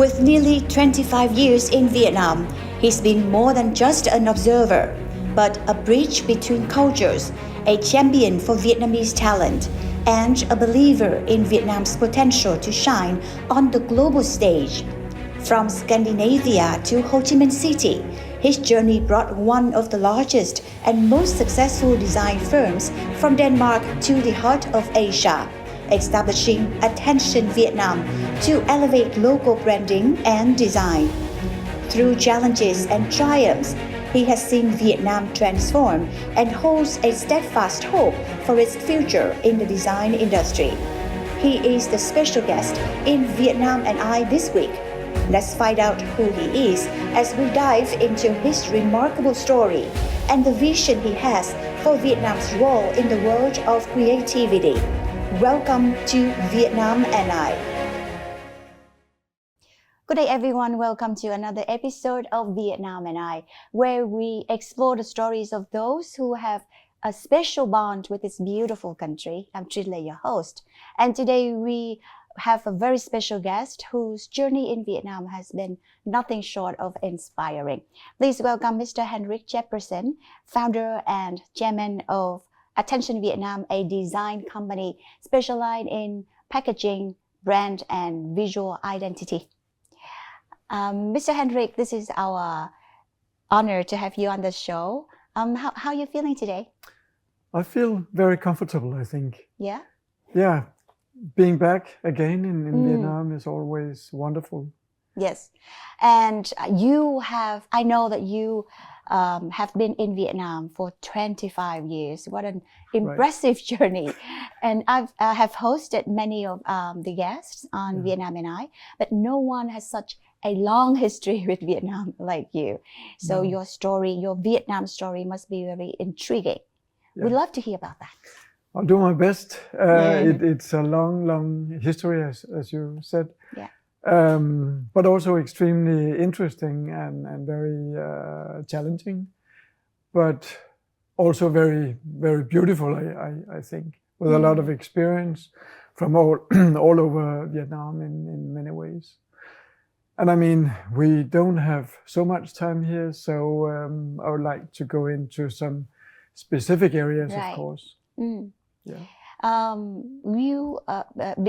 With nearly 25 years in Vietnam, he's been more than just an observer, but a bridge between cultures, a champion for Vietnamese talent, and a believer in Vietnam's potential to shine on the global stage. From Scandinavia to Ho Chí Minh City, his journey brought one of the largest and most successful design firms from Denmark to the heart of Asia, establishing Attention Vietnam to elevate local branding and design. Through challenges and triumphs, he has seen Vietnam transform and holds a steadfast hope for its future in the design industry. He is the special guest in Vietnam and I this week. Let's find out who he is as we dive into his remarkable story and the vision he has for Vietnam's role in the world of creativity. Welcome to Vietnam and I. Good day, everyone. Welcome to another episode of Vietnam and I, where we explore the stories of those who have a special bond with this beautiful country. I'm Trinh, your host. And today we have a very special guest whose journey in Vietnam has been nothing short of inspiring. Please welcome Mr. Henrik Jeppesen, founder and chairman of Attention Vietnam, a design company specialized in packaging, brand, and visual identity. Mr. Henrik, this is our honor to have you on the show. How are you feeling today? I feel very comfortable, I think. Yeah? Yeah. Being back again in Vietnam is always wonderful. Yes. And I know that you have been in Vietnam for 25 years. What an impressive journey. And I have hosted many of the guests on Vietnam and I, but no one has such a long history with Vietnam like you. So your story, your Vietnam story must be very intriguing. Yeah. We'd love to hear about that. I'll do my best. It's a long history, as you said. Yeah. But also extremely interesting and very challenging, but also very, very beautiful, I think, with a lot of experience from all over Vietnam in many ways. And I mean, we don't have so much time here, so I would like to go into some specific areas, of course. Yeah.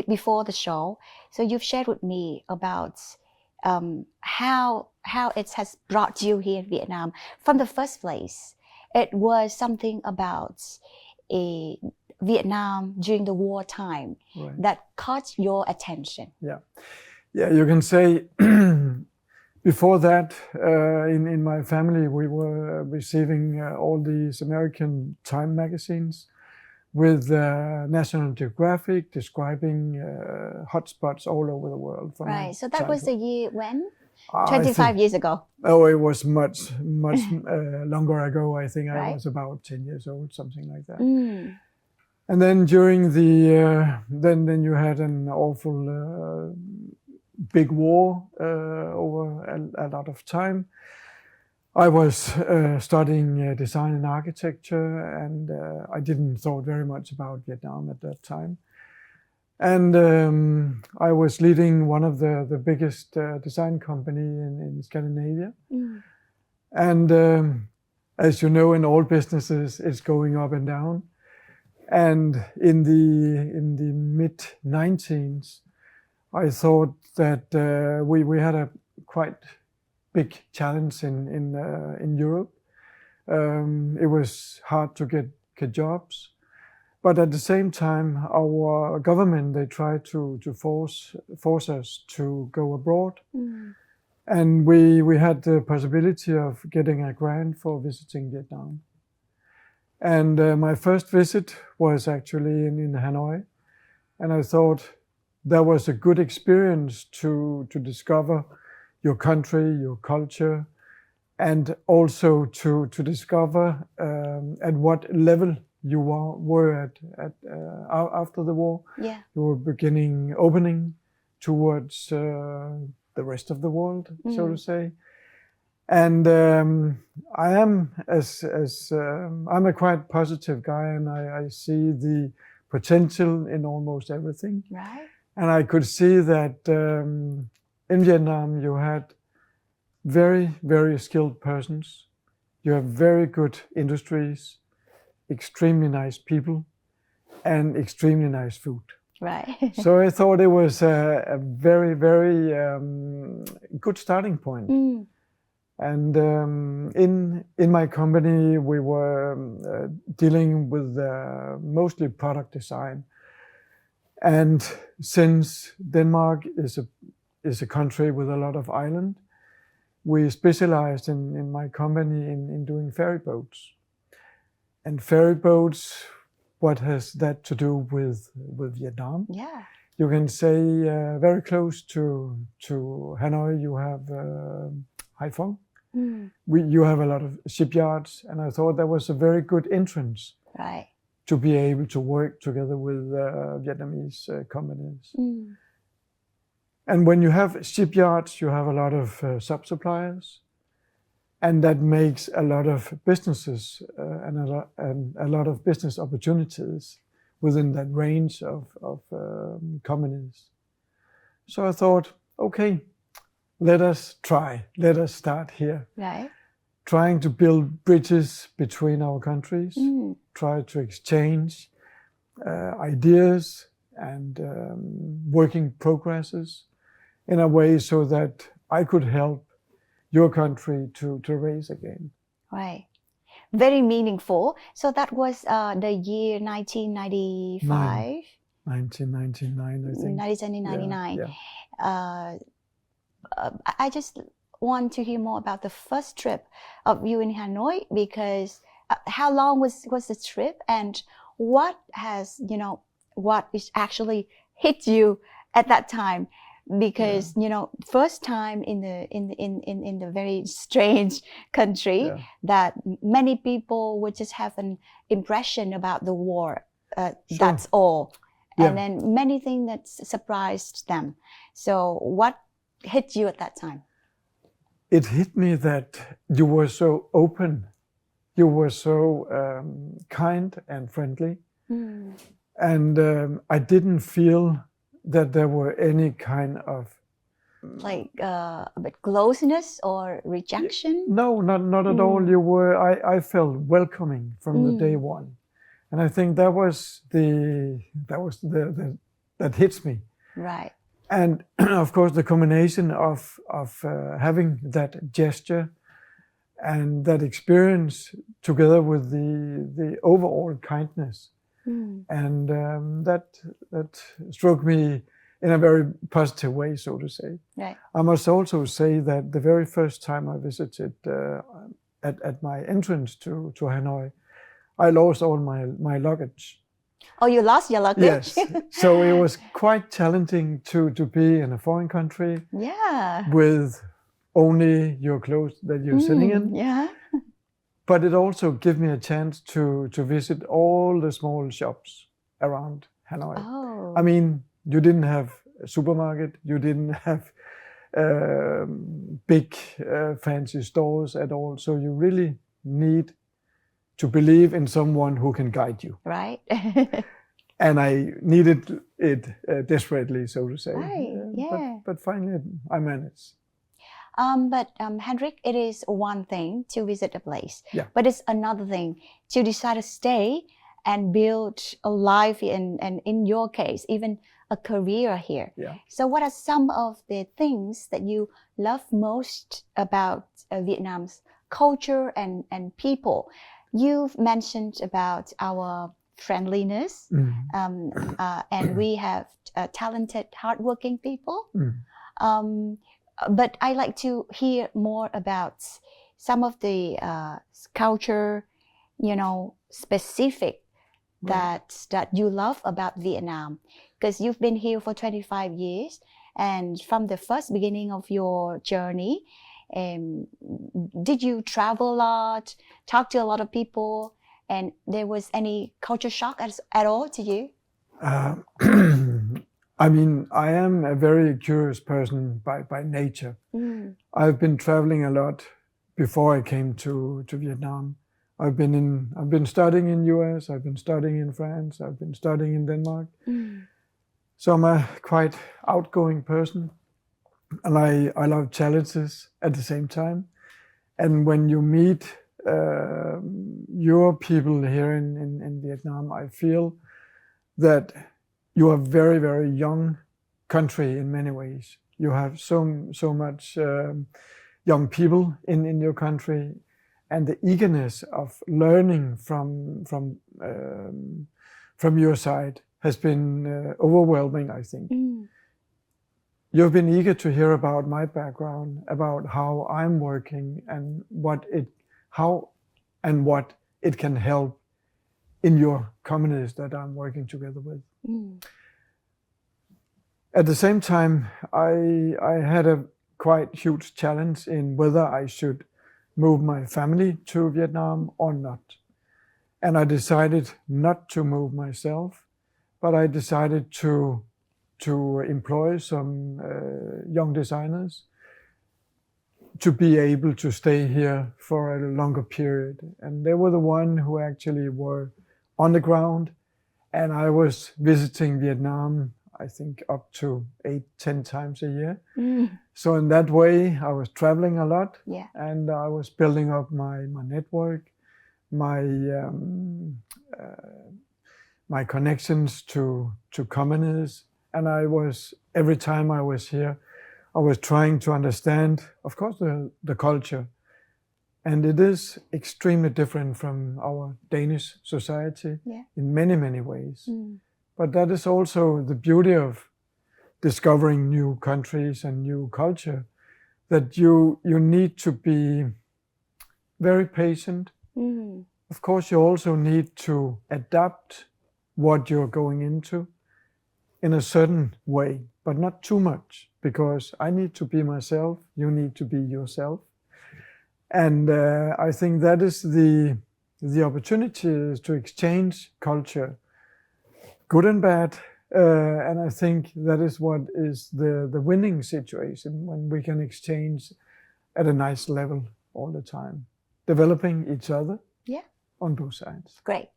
Before the show, so you've shared with me about how it has brought you here in Vietnam. From the first place, it was something about Vietnam during the wartime that caught your attention. Yeah, you can say before that, in my family, we were receiving all these American Time magazines with National Geographic describing hotspots all over the world. Right, so that was the year when? 25 years ago. Oh, it was much longer ago. I think I was about 10 years old, something like that. And then during the, then you had an awful big war over a lot of time. I was studying design and architecture, and I didn't thought very much about Vietnam at that time. And I was leading one of the biggest design company in Scandinavia. And as you know, in all businesses, it's going up and down. And in the mid-19s, I thought that we had a quite big challenge in Europe. It was hard to get jobs, but at the same time, our government, they tried to force us to go abroad, and we had the possibility of getting a grant for visiting Vietnam. And my first visit was actually in Hanoi, and I thought that was a good experience to discover your country, your culture, and also to discover at what level you were at after the war. Yeah. You were opening towards the rest of the world, so to say. And I am I'm a quite positive guy, and I see the potential in almost everything. Right. And I could see that in Vietnam, you had very, very skilled persons. You have very good industries, extremely nice people, and extremely nice food. Right. So I thought it was a very, very good starting point. And in my company, we were dealing with mostly product design. And since Denmark is a country with a lot of island, we specialized in my company in doing ferry boats. And ferry boats, what has that to do with Vietnam? Yeah. You can say very close to Hanoi, you have Haiphong. You have a lot of shipyards, and I thought that was a very good entrance, right, to be able to work together with Vietnamese companies. And when you have shipyards, you have a lot of sub-suppliers, and that makes a lot of businesses and a lot of business opportunities within that range of companies. So I thought, okay, let us start here. Right. Trying to build bridges between our countries, try to exchange ideas and working progresses in a way so that I could help your country to raise again. Right. Very meaningful. So that was the year 1995? 1999, I think. 1999. Yeah. I just want to hear more about the first trip of you in Hanoi, because how long was the trip, and what has, what is actually hit you at that time? Because first time in the very strange country, that many people would just have an impression about the war. That's all, and then many things that surprised them. So what hit you at that time? It hit me that you were so open, you were so kind and friendly, and I didn't feel that there were any kind of like a bit closeness or rejection. No, not at all. You were. I felt welcoming from the day one, and I think that was the that hits me. Right. And of course, the combination of having that gesture and that experience together with the overall kindness, and that struck me in a very positive way, so to say. Right. I must also say that the very first time I visited, at my entrance to Hanoi, I lost all my luggage. Oh, you lost your luggage? Yes. So it was quite challenging to be in a foreign country. Yeah. With only your clothes that you're sitting in. Yeah. But it also gave me a chance to visit all the small shops around Hanoi. Oh. I mean, you didn't have a supermarket, you didn't have big fancy stores at all. So you really need to believe in someone who can guide you. Right. And I needed it desperately, so to say. Right, yeah. But finally, I managed. But Henrik, it is one thing to visit a place, but it's another thing to decide to stay and build a life and in your case, even a career here. Yeah. So what are some of the things that you love most about Vietnam's culture and people? You've mentioned about our friendliness, and we have talented, hardworking people. But I like to hear more about some of the culture, specific that you love about Vietnam, because you've been here for 25 years, and from the first beginning of your journey, did you travel a lot, talk to a lot of people, and there was any culture shock at all to you? I mean, I am a very curious person by nature. I've been traveling a lot before I came to Vietnam. I've been studying in US, I've been studying in France, I've been studying in Denmark. So I'm a quite outgoing person. and I love challenges at the same time. And when you meet your people here in Vietnam, I feel that you are a very, very young country in many ways. You have so much young people in your country, and the eagerness of learning from your side has been overwhelming, I think. You've been eager to hear about my background, about how I'm working and what it can help in your communities that I'm working together with. At the same time, I had a quite huge challenge in whether I should move my family to Vietnam or not. And I decided not to move myself, but I decided to employ some young designers to be able to stay here for a longer period. And they were the one who actually were on the ground, and I was visiting Vietnam, I think up to 8-10 times a year. So in that way, I was traveling a lot, and I was building up my network, my connections to companies. And every time I was here, I was trying to understand, of course, the culture. And it is extremely different from our Danish society in many, many ways. But that is also the beauty of discovering new countries and new culture, that you need to be very patient. Of course, you also need to adapt what you're going into in a certain way, but not too much, because I need to be myself, you need to be yourself. And I think that is the opportunity is to exchange culture, good and bad. And I think that is what is the winning situation, when we can exchange at a nice level all the time, developing each other on both sides. Great.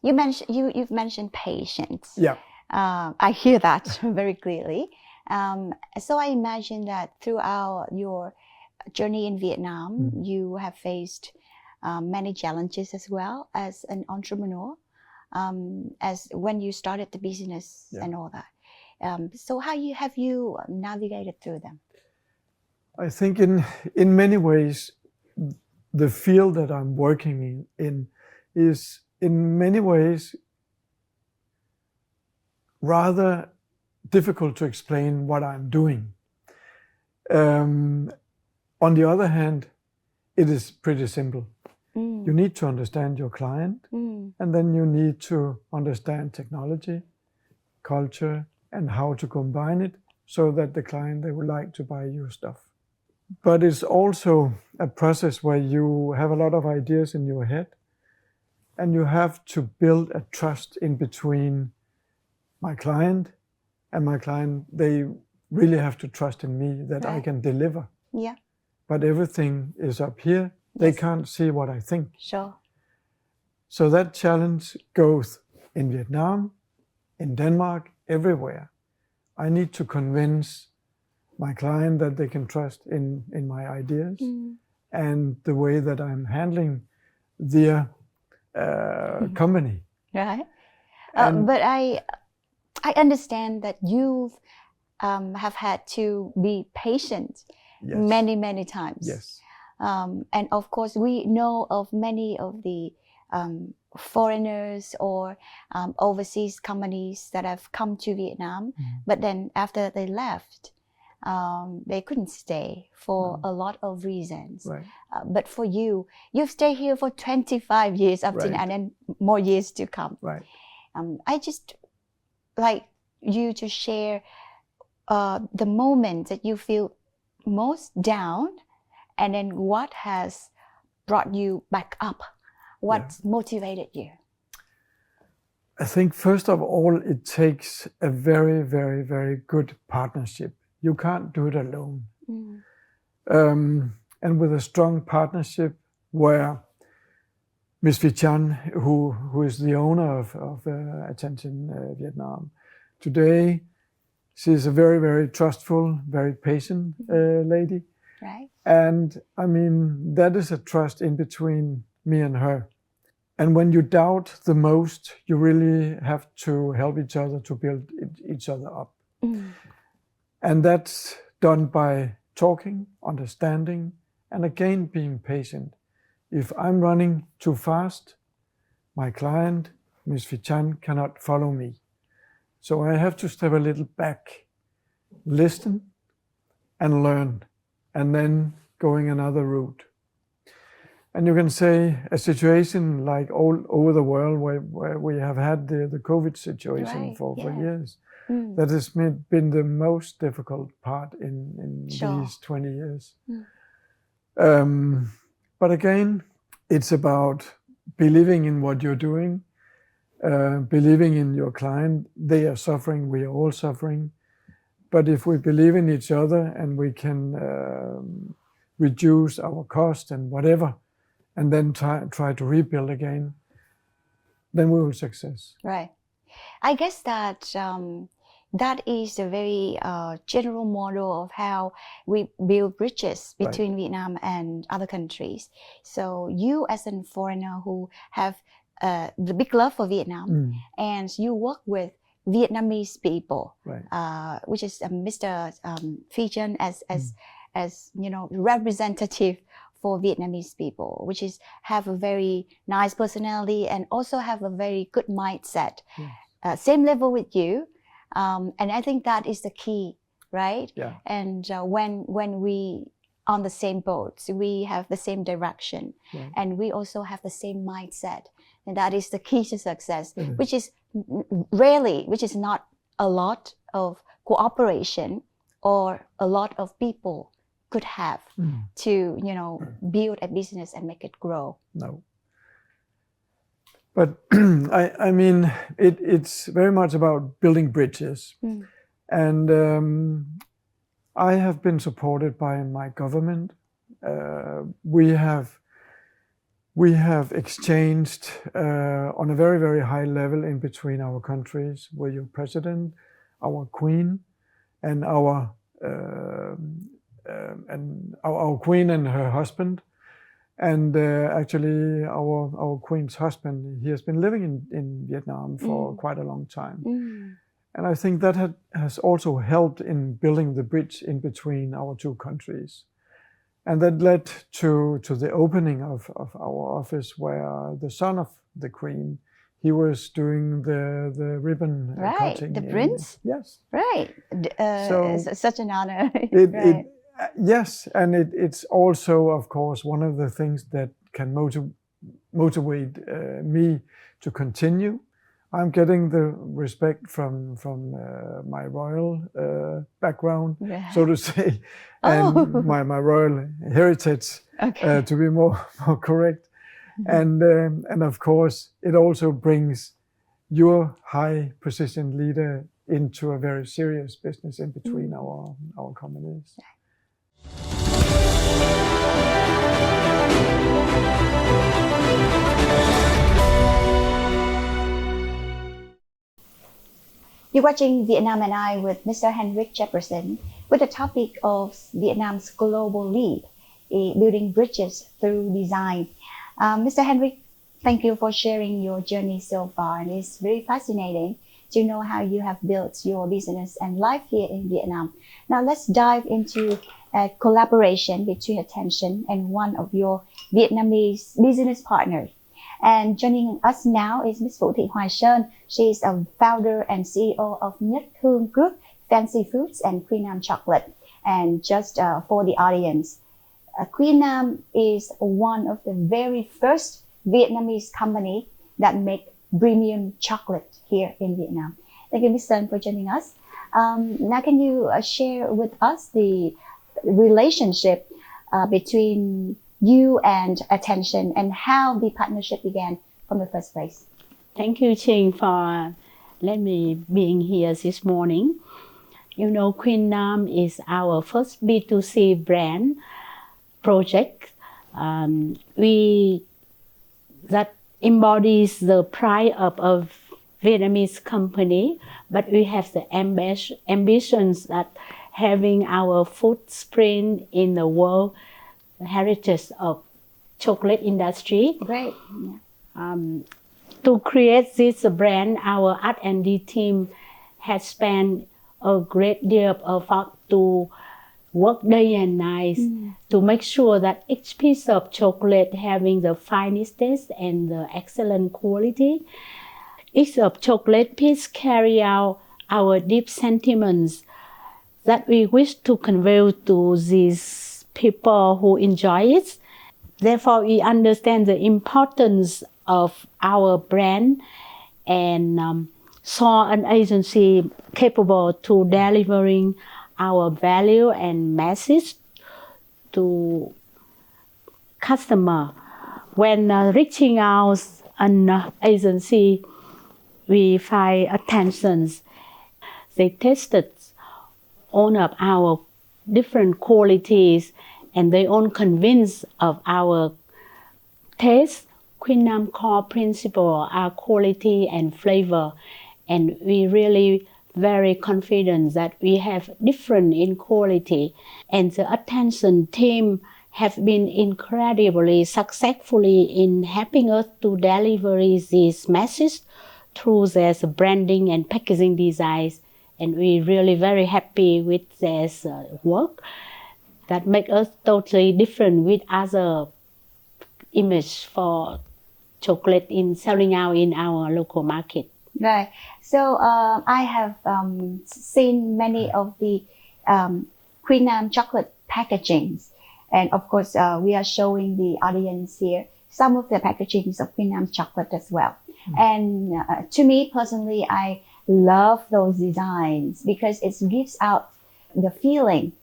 You've mentioned patience. Yeah. I hear that very clearly. So I imagine that throughout your journey in Vietnam, you have faced many challenges as well as an entrepreneur, as when you started the business and all that. So how have you navigated through them? I think in many ways, the field that I'm working in is in many ways rather difficult to explain what I'm doing. On the other hand, it is pretty simple. You need to understand your client, and then you need to understand technology, culture, and how to combine it so that the client, they would like to buy your stuff. But it's also a process where you have a lot of ideas in your head, and you have to build a trust in between my client and my client. They really have to trust in me that I can deliver. Yeah. But everything is up here. They can't see what I think. Sure. So that challenge goes in Vietnam, in Denmark, everywhere. I need to convince my client that they can trust in my ideas and the way that I'm handling their company. Right. But I understand that you have had to be patient many times. Yes. And of course, we know of many of the foreigners or overseas companies that have come to Vietnam, but then after they left, they couldn't stay for a lot of reasons. Right. But for you, you've stayed here for 25 years up to now, and then more years to come. Right. I just like you to share the moment that you feel most down, and then what has brought you back up? What motivated you? I think first of all, it takes a very, very, very good partnership. You can't do it alone. And with a strong partnership where Ms. Phi Chan, who is the owner of Attention Vietnam, today She's a very, very trustful, very patient lady. Right. And I mean, that is a trust in between me and her. And when you doubt the most, you really have to help each other to build each other up. And that's done by talking, understanding, and again, being patient. If I'm running too fast, my client, Ms. Vichan, cannot follow me. So I have to step a little back, listen, and learn, and then going another route. And you can say a situation like all over the world where we have had the COVID situation for years, that has been the most difficult part in these 20 years. But again, it's about believing in what you're doing, believing in your client. They are suffering, we are all suffering. But if we believe in each other and we can reduce our cost and whatever, and then try to rebuild again, then we will success. Right. I guess that that is a very general model of how we build bridges between Vietnam and other countries. So you as a foreigner who have the big love for Vietnam, and you work with Vietnamese people, which is Mr. Vichan as you know, representative for Vietnamese people, which is have a very nice personality and also have a very good mindset. Same level with you, and I think that is the key, right? And when we on the same boat, we have the same direction, and we also have the same mindset, and that is the key to success, which is rarely, which is not a lot of cooperation or a lot of people could have to, you know, build a business and make it grow. No. But I mean, it's very much about building bridges. And I have been supported by my government. We have exchanged on a very, very high level in between our countries with your president, our queen, and our queen and her husband. And actually our queen's husband, he has been living in Vietnam for quite a long time. And I think that has also helped in building the bridge in between our two countries. And that led to the opening of our office, where the son of the queen, he was doing the ribbon cutting. The prince? Yes. Right. So it's such an honor. Yes, and it's also, of course, one of the things that can motivate me to continue. I'm getting the respect from my royal background, so to say, and my royal heritage, to be more correct. And of course, it also brings your high position leader into a very serious business in between our companies. You're watching Vietnam and I with Mr. Henrik Jeppesen with the topic of Vietnam's global lead, building bridges through design. Mr. Henrik, thank you for sharing your journey so far, and it's very fascinating to know how you have built your business and life here in Vietnam. Now let's dive into a collaboration between Attention and one of your Vietnamese business partners. And joining us now is Ms. Vũ Thị Hoài Sơn. She is a founder and CEO of Thương Group, Fancy Foods and Queen Nam Chocolate. And just for the audience, Queen Nam is one of the very first Vietnamese company that make premium chocolate here in Vietnam. Thank you, Ms. Sơn, for joining us. Now, can you share with us the relationship between you and Attention and how the partnership began from the first place? Thank you, Trình, for letting me being here this morning. You know, Queen Nam is our first B2C brand project. That embodies the pride of Vietnamese company, but we have the ambitions that having our footprint in the world heritage of chocolate industry. Great. To create this brand, our R&D team has spent a great deal of effort to work day and night to make sure that each piece of chocolate having the finest taste and the excellent quality. Each of chocolate piece carry out our deep sentiments that we wish to convey to these people who enjoy it. Therefore, we understand the importance of our brand and saw an agency capable to delivering our value and message to customer. When reaching out an agency, we find attentions. They tested all of our different qualities and they all convinced of our taste. Queen Nam core principle are quality and flavor, and we really very confident that we have different in quality, and the attention team have been incredibly successfully in helping us to deliver this message through their branding and packaging designs, and we really very happy with this work that make us totally different with other image for chocolate in selling out in our local market. Right. So I have seen many of the Queen Nam chocolate packagings, and of course we are showing the audience here some of the packagings of Queen Nam chocolate as well. And to me personally, I love those designs because it gives out the feeling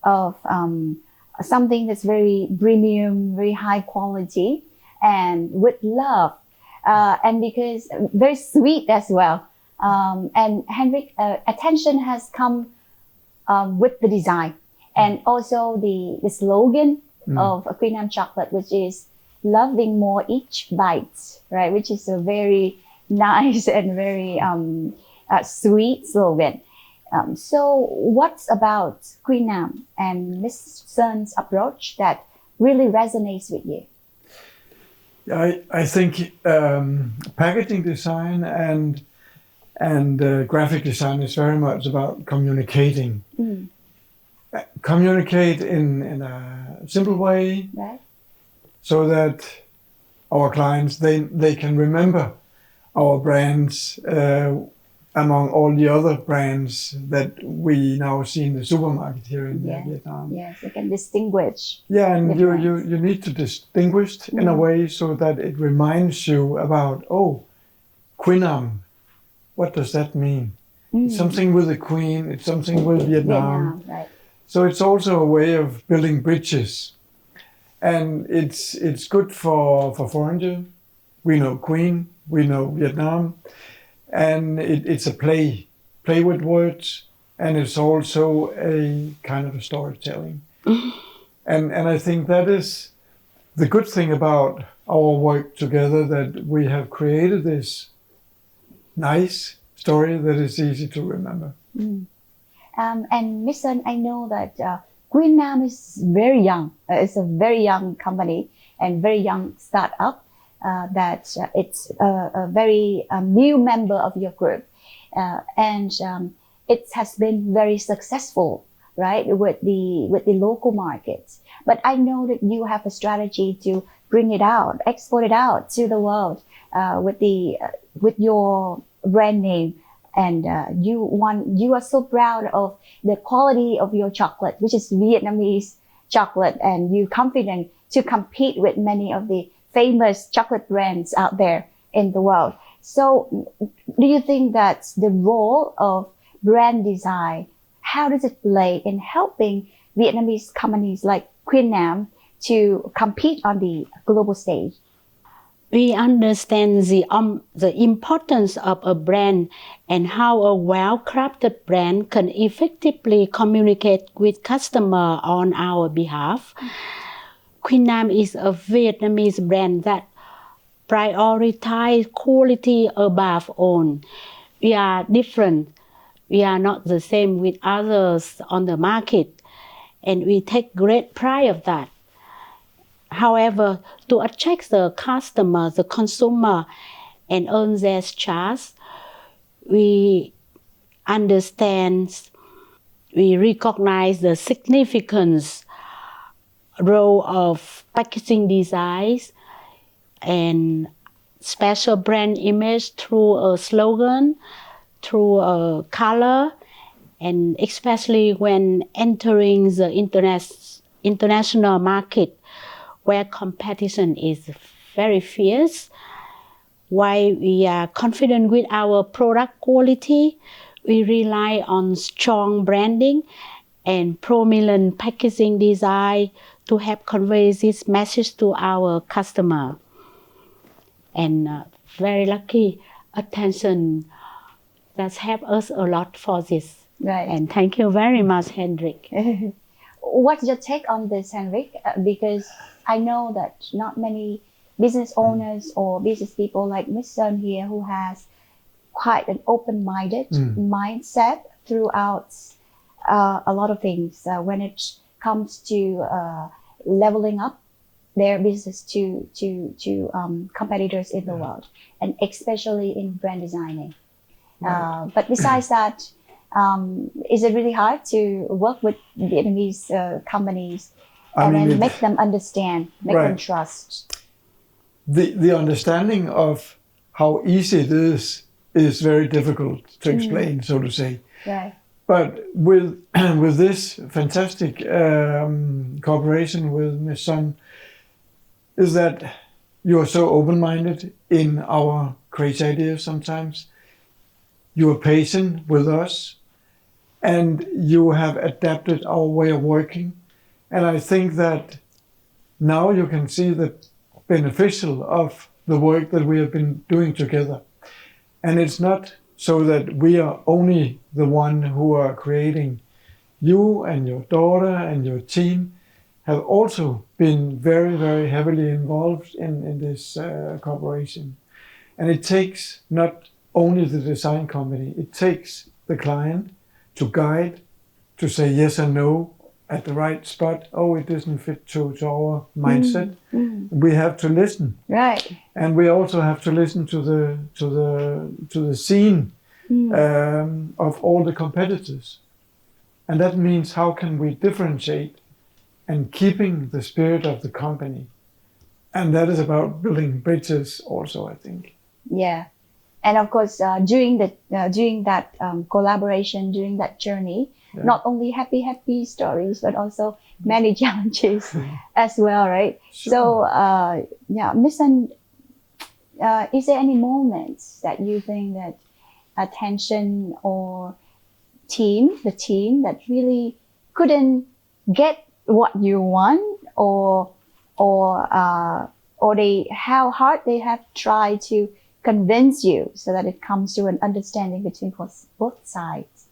of something that's very premium, very high quality, and with love, and because very sweet as well. And Henrik, attention has come with the design, and also the slogan of Queen Nam chocolate, which is loving more each bite, right? Which is a very nice and very sweet slogan. So what's about Queen Nam and Miss Sun's approach that really resonates with you? I think packaging design and graphic design is very much about communicating. Communicate in a simple way, right? So that our clients they can remember our brands among all the other brands that we now see in the supermarket here in Vietnam. Yes, they can distinguish. Yeah, and you need to distinguish in a way so that it reminds you about, oh, Queen Nam, what does that mean? It's something with the Queen, it's something with Vietnam. Right. So it's also a way of building bridges. And it's good for foreigners. We know Queen, we know Vietnam. And it's a play with words, and it's also a kind of a storytelling. And I think that is the good thing about our work together, that we have created this nice story that is easy to remember. And Miss Sun, I know that Queen Nam is very young. It's a very young company and very young startup. That it's a very new member of your group, and it has been very successful, right, with the local markets. But I know that you have a strategy to bring it out, export it out to the world with your brand name, and you are so proud of the quality of your chocolate, which is Vietnamese chocolate, and you're confident to compete with many of the famous chocolate brands out there in the world. So do you think that the role of brand design, how does it play in helping Vietnamese companies like Queen Nam to compete on the global stage? We understand the importance of a brand and how a well-crafted brand can effectively communicate with customers on our behalf. Queen Nam is a Vietnamese brand that prioritize quality above all. We are different. We are not the same with others on the market, and we take great pride of that. However, to attract the customer, the consumer, and earn their trust, we understand, we recognize the significance role of packaging designs and special brand image through a slogan, through a color, and especially when entering the international market where competition is very fierce. While we are confident with our product quality, we rely on strong branding and prominent packaging design to help convey this message to our customer. And very lucky attention that's helped us a lot for this. Right. And thank you very much, Henrik. What's your take on this, Henrik? Because I know that not many business owners or business people like Mr. here who has quite an open-minded mindset throughout a lot of things when it comes to leveling up their business to competitors in the world, and especially in brand designing. Right. But besides that, is it really hard to work with Vietnamese companies and make them understand, make them trust? The understanding of how easy it is very difficult to explain, so to say. Right. But with this fantastic cooperation with my son, is that you are so open-minded in our crazy ideas sometimes. You are patient with us, and you have adapted our way of working. And I think that now you can see the beneficial of the work that we have been doing together. And it's not so that we are only the one who are creating. You and your daughter and your team have also been very, very heavily involved in this cooperation. And it takes not only the design company, it takes the client to guide, to say yes and no at the right spot. Oh, it doesn't fit to our mindset. We have to listen. Right. And we also have to listen to the scene of all the competitors. And that means how can we differentiate and keeping the spirit of the company. And that is about building bridges also, I think. Yeah. And of course, during that collaboration, during that journey, not only happy stories, but also many challenges as well, right? Sure. So, Miss An, is there any moments that you think that attention or the team that really couldn't get what you want, or how hard they have tried to convince you so that it comes to an understanding between both sides?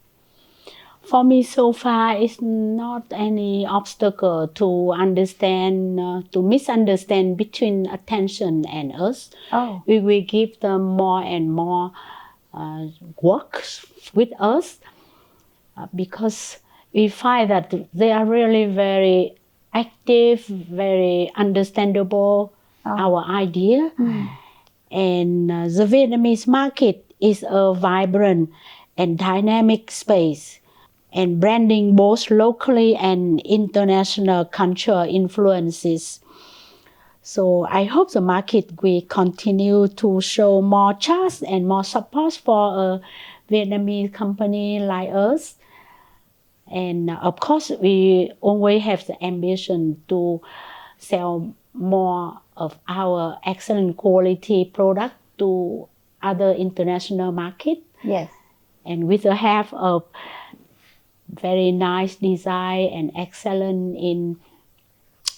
For me, so far, it's not any obstacle to understand, to misunderstand between attention and us. Oh. We will give them more and more work with us because we find that they are really very active, very understandable, our idea. And the Vietnamese market is a vibrant and dynamic space, and branding both locally and international cultural influences. So I hope the market will continue to show more trust and more support for a Vietnamese company like us. And of course, we always have the ambition to sell more of our excellent quality product to other international market. Yes. And with the help of very nice design and excellent in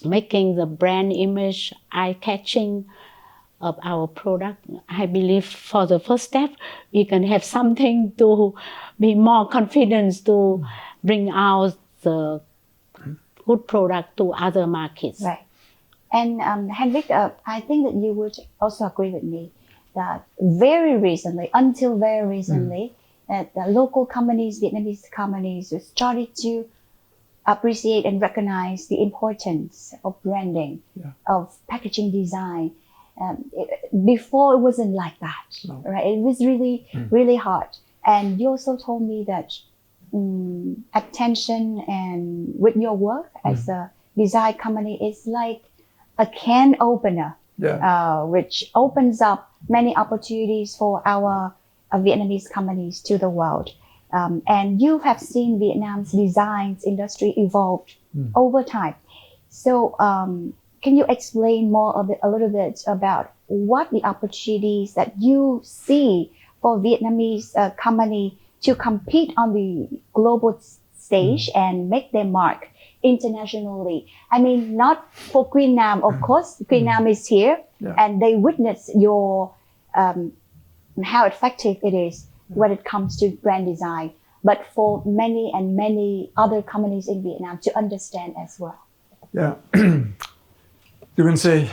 making the brand image eye-catching of our product, I believe for the first step, we can have something to be more confident to bring out the good product to other markets. Right. And Henrik, I think that you would also agree with me that very recently, until very recently, that the local companies, Vietnamese companies, started to appreciate and recognize the importance of branding, of packaging design. Before it wasn't like that, right? It was really, really hard. And you also told me that attention and with your work as a design company is like a can opener, which opens up many opportunities for our Vietnamese companies to the world. And you have seen Vietnam's design industry evolve over time. So can you explain more a little bit about what the opportunities that you see for Vietnamese company to compete on the global stage and make their mark internationally? I mean, not for Queen Nam, of course. Queen Nam is here, and they witness your how effective it is when it comes to brand design. But for many and many other companies in Vietnam to understand as well. Yeah. You can say,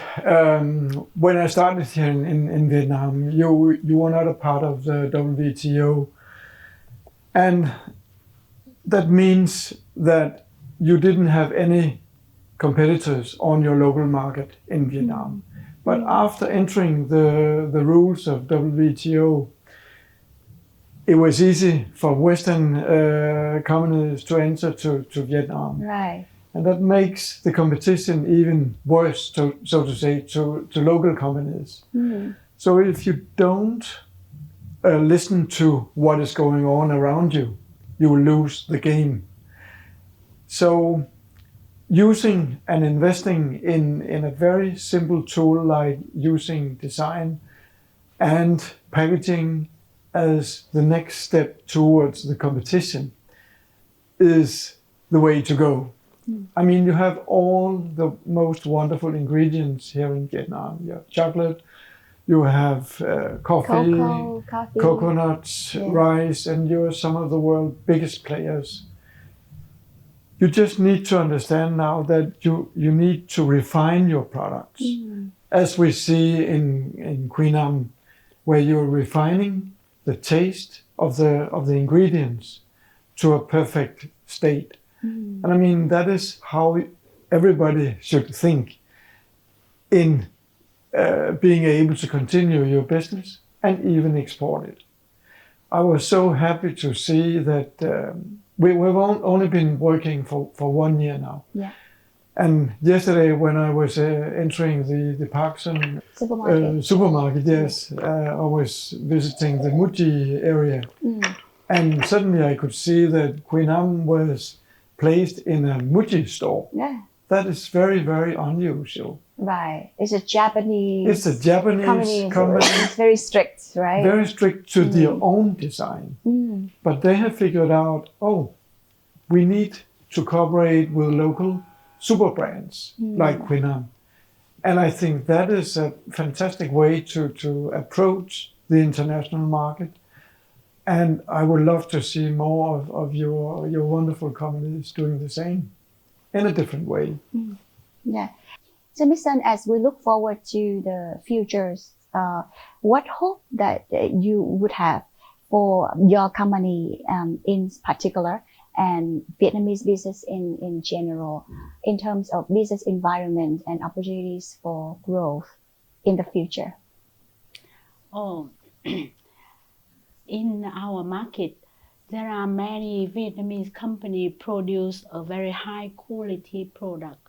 when I started here in Vietnam, you were not a part of the WTO. And that means that you didn't have any competitors on your local market in Vietnam. But after entering the rules of WTO, it was easy for Western companies to enter to Vietnam. Right. And that makes the competition even worse, so to say, to local companies. So if you don't listen to what is going on around you, you will lose the game. So using and investing in a very simple tool like using design and packaging as the next step towards the competition is the way to go. I mean, you have all the most wonderful ingredients here in Vietnam. You have chocolate, you have coffee, coconuts, rice, and you're some of the world's biggest players. You just need to understand now that you need to refine your products, as we see in Queen Nam, where you're refining the taste of the ingredients to a perfect state. And I mean, that is how everybody should think in being able to continue your business and even export it. I was so happy to see that we've only been working for 1 year now. Yeah. And yesterday when I was entering the Parkson supermarket, yes, I was visiting the Muji area. And suddenly I could see that Queen Nam was placed in a Muji store. Yeah. That is very, very unusual. Right. It's a Japanese company. It's very strict, right? Very strict to their own design. But they have figured out, we need to cooperate with local super brands like Queen Nam. And I think that is a fantastic way to approach the international market. And I would love to see more of your wonderful companies doing the same in a different way. Yeah. So, Ms. Sun, as we look forward to the futures, what hope that you would have for your company in particular and Vietnamese business in general in terms of business environment and opportunities for growth in the future? In our market, there are many Vietnamese companies produce a very high quality product.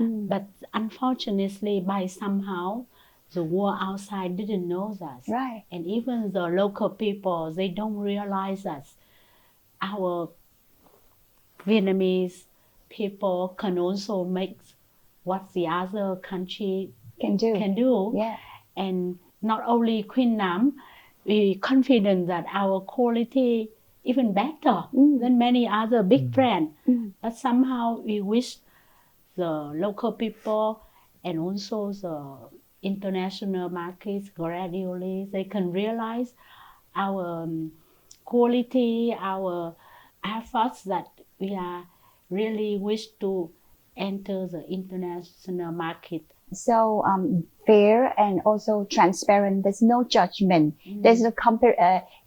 But unfortunately, by somehow, the world outside didn't know that. Right. And even the local people, they don't realize that our Vietnamese people can also make what the other country can do. Yeah. And not only Queen Nam, we confident that our quality even better than many other big brands. But somehow we wish the local people and also the international markets gradually they can realize our quality, our efforts that we are really wish to enter the international market so fair and also transparent. There's no judgment. There's no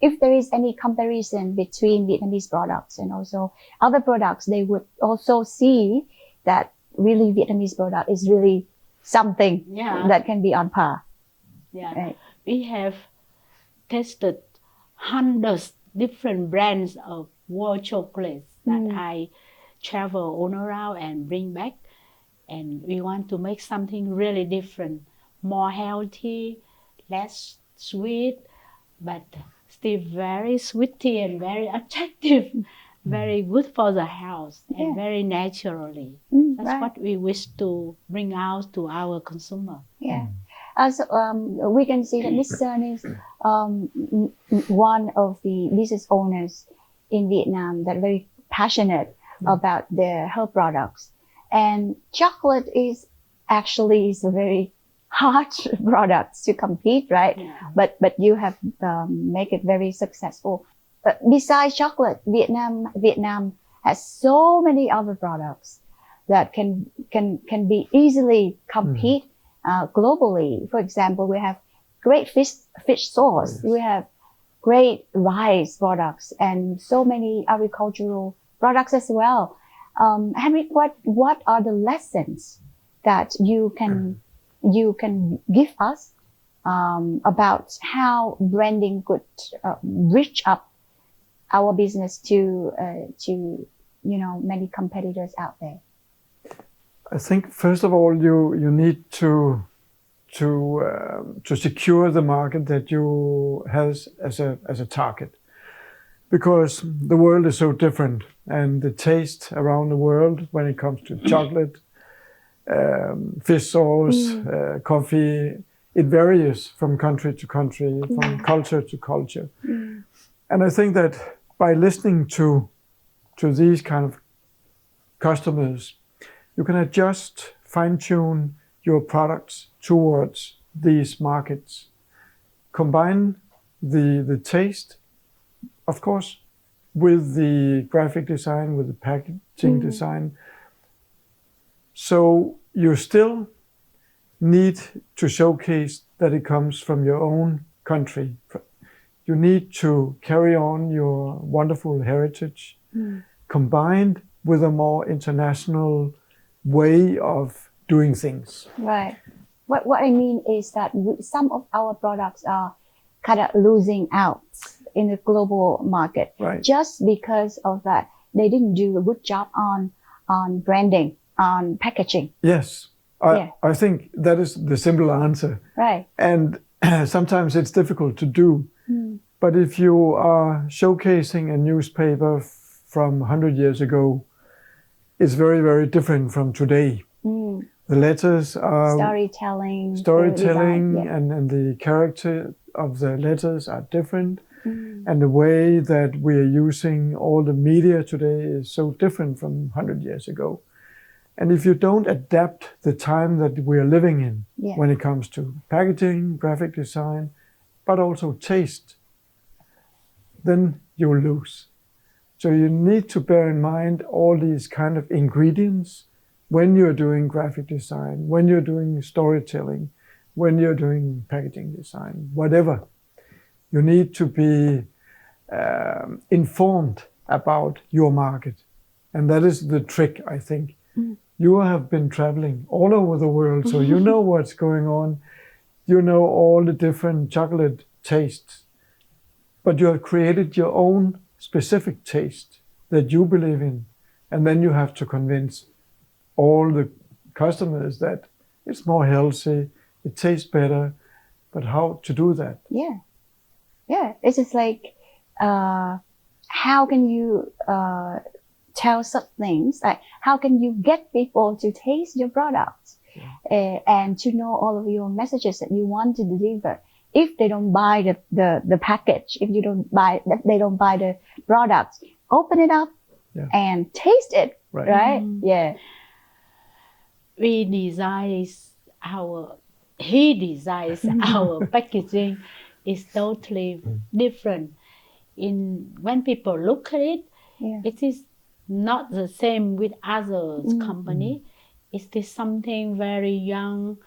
if there is any comparison between Vietnamese products and also other products, they would also see that really Vietnamese product is really something that can be on par. Yeah, right. We have tested hundreds different brands of world chocolates that I travel all around and bring back. And we want to make something really different, more healthy, less sweet, but still very sweety and very attractive, very good for the health and very naturally. That's what we wish to bring out to our consumer. Yeah. So we can see that Miss Sun is one of the business owners in Vietnam that are very passionate about her products. And chocolate is actually a very hard product to compete, right? Yeah. But you have make it very successful. But besides chocolate, Vietnam has so many other products that can be easily compete globally. For example, we have great fish sauce. We have great rice products and so many agricultural products as well. Henrik, what are the lessons that you can give us about how branding could reach up our business to many competitors out there? I think first of all you need to secure the market that you has as a target, because the world is so different and the taste around the world when it comes to chocolate, fish sauce, coffee, it varies from country to country, from culture to culture. And I think that by listening to these kind of customers, you can adjust, fine-tune your products towards these markets. Combine the taste, of course, with the graphic design, with the packaging design. So you still need to showcase that it comes from your own country. You need to carry on your wonderful heritage, combined with a more international way of doing things. Right. What I mean is that some of our products are kind of losing out in the global market, just because of that they didn't do a good job on branding, on packaging. Yes, I think that is the simple answer. Right. And sometimes it's difficult to do. But if you are showcasing a newspaper from 100 years ago, it's very, very different from today. The letters are storytelling, and the character of the letters are different. And the way that we are using all the media today is so different from 100 years ago. And if you don't adapt the time that we are living in, when it comes to packaging, graphic design, but also taste, then you'll lose. So you need to bear in mind all these kind of ingredients when you're doing graphic design, when you're doing storytelling, when you're doing packaging design, whatever. You need to be informed about your market. And that is the trick, I think. You have been traveling all over the world, so you know what's going on. You know all the different chocolate tastes. But you have created your own specific taste that you believe in. And then you have to convince all the customers that it's more healthy, it tastes better, but how to do that? Yeah, it's just like, how can you tell such things? Like, how can you get people to taste your products and to know all of your messages that you want to deliver? If they don't buy the package, if they don't buy the product, open it up and taste it, right? Yeah. He designs our packaging is totally different. When people look at it, it is not the same with other company. It is something very young,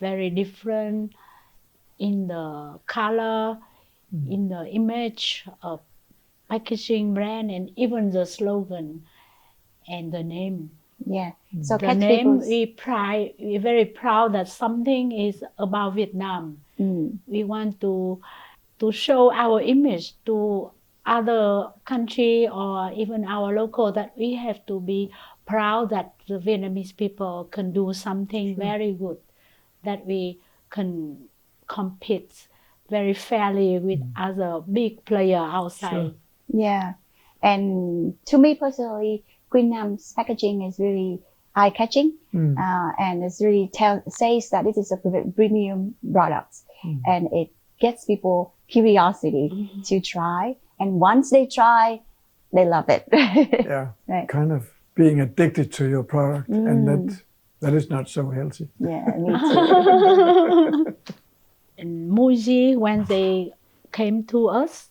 very different in the color, in the image of packaging brand, and even the slogan and the name. Yeah. So The catch name, people's... we're very proud that something is about Vietnam. We want to show our image to other country or even our local, that we have to be proud that the Vietnamese people can do something very good, that we can compete very fairly with other big player outside. Yeah. And to me personally, Queen Nam's packaging is really eye-catching, and it's really says that it is a premium product, and it gets people curiosity to try. And once they try, they love it. Yeah, right. Kind of being addicted to your product, and that is not so healthy. Yeah, me too. And Muji, when they came to us,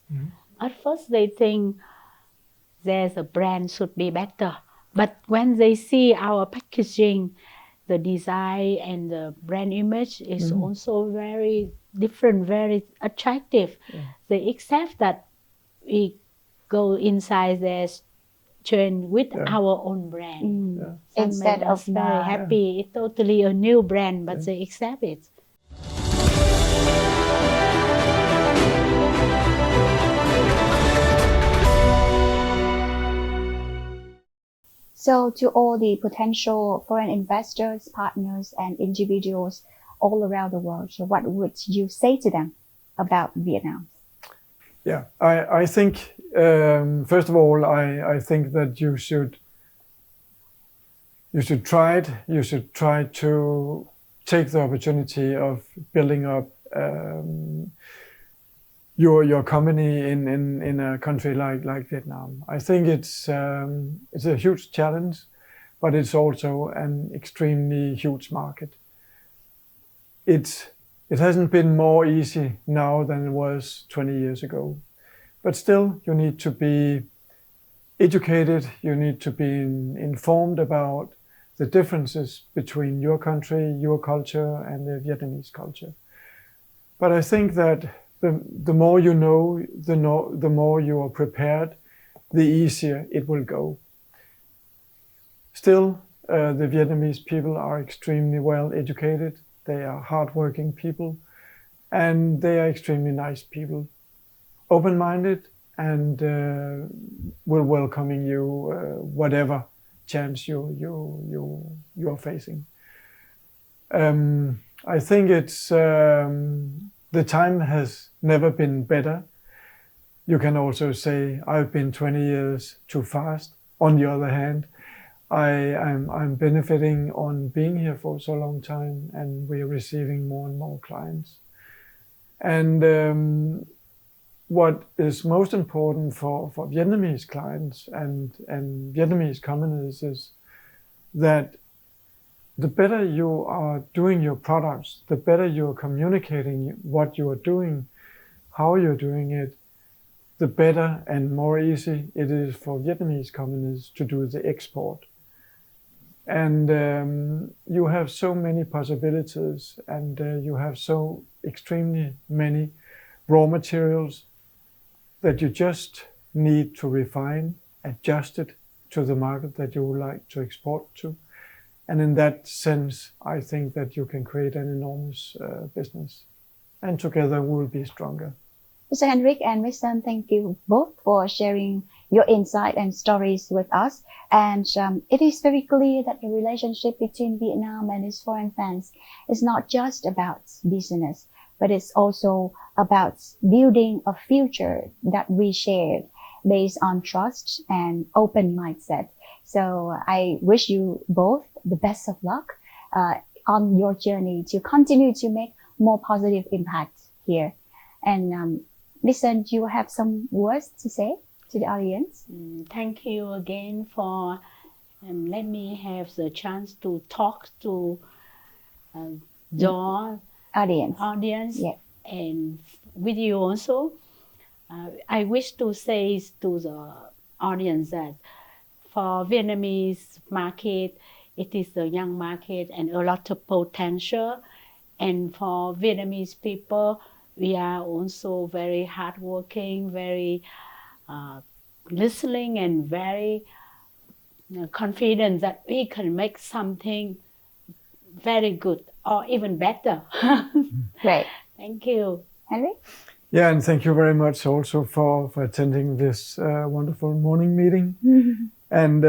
at first they think there's a brand should be better. But when they see our packaging, the design and the brand image is also very different, very attractive. They accept that we go inside their chain with our own brand. Instead of very happy. It's totally a new brand, but they accept it. So to all the potential foreign investors, partners, and individuals all around the world, so what would you say to them about Vietnam? Yeah, I think, first of all, I think that you should try it. You should try to take the opportunity of building up your company in a country like Vietnam. I think it's a huge challenge, but it's also an extremely huge market. It hasn't been more easy now than it was 20 years ago, but still you need to be educated. You need to be informed about the differences between your country, your culture, and the Vietnamese culture. But I think that the more you know, the more you are prepared, the easier it will go. Still, the Vietnamese people are extremely well educated. They are hardworking people, and they are extremely nice people, open-minded, and will welcoming you whatever chance you are facing. I think it's the time has never been better. You can also say I've been 20 years too fast. On the other hand, I'm benefiting on being here for so long time, and we're receiving more and more clients. And what is most important for Vietnamese clients and Vietnamese companies is that the better you are doing your products, the better you're communicating what you are doing, how you're doing it, the better and more easy it is for Vietnamese companies to do the export. And you have so many possibilities, and you have so extremely many raw materials that you just need to refine, adjust it to the market that you would like to export to. And in that sense, I think that you can create an enormous business. And together we'll be stronger. Mr. Henrik and Ms. Sun, thank you both for sharing your insight and stories with us. And it is very clear that the relationship between Vietnam and its foreign fans is not just about business, but it's also about building a future that we shared based on trust and open mindset. So I wish you both the best of luck on your journey to continue to make more positive impact here. And listen, do you have some words to say to the audience? Thank you again for letting me have the chance to talk to your audience yeah. And with you also. I wish to say to the audience that for Vietnamese market, it is a young market and a lot of potential. And for Vietnamese people, we are also very hardworking, very listening, and very confident that we can make something very good or even better. Great. Thank you. Henrik? Yeah, and thank you very much also for attending this wonderful morning meeting. And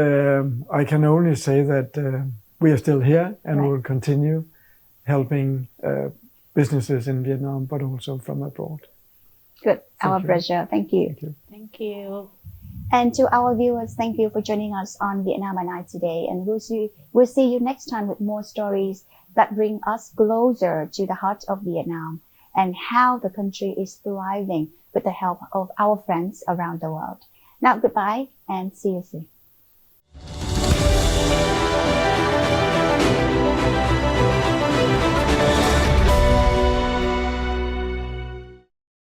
I can only say that we are still here and Right. will continue helping businesses in Vietnam, but also from abroad. Good. Our you. pleasure. Thank you. Thank you. Thank you. And to our viewers, thank you for joining us on Vietnam and I today. And we'll see you next time with more stories that bring us closer to the heart of Vietnam and how the country is thriving with the help of our friends around the world. Now, goodbye and see you soon.